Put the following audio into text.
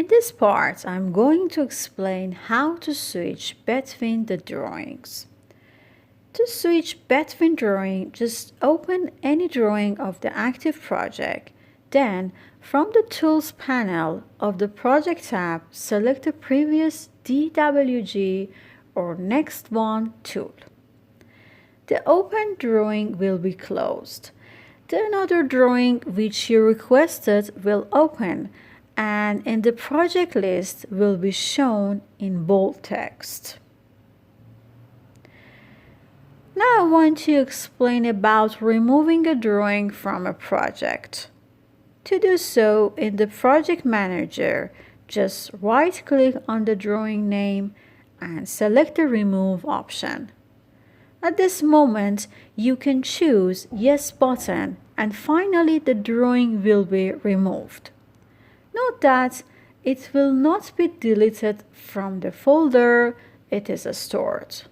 In this part, I'm going to explain how to switch between the drawings. To switch between drawing, just open any drawing of the active project. Then, from the Tools panel of the Project tab, select the previous DWG or Next One tool. The open drawing will be closed. The another drawing which you requested will open, and in the project list will be shown in bold text. Now I want to explain about removing a drawing from a project. To do so, in the Project Manager, just right-click on the drawing name and select the Remove option. At this moment, you can choose Yes button and finally the drawing will be removed. Note that it will not be deleted from the folder it is stored.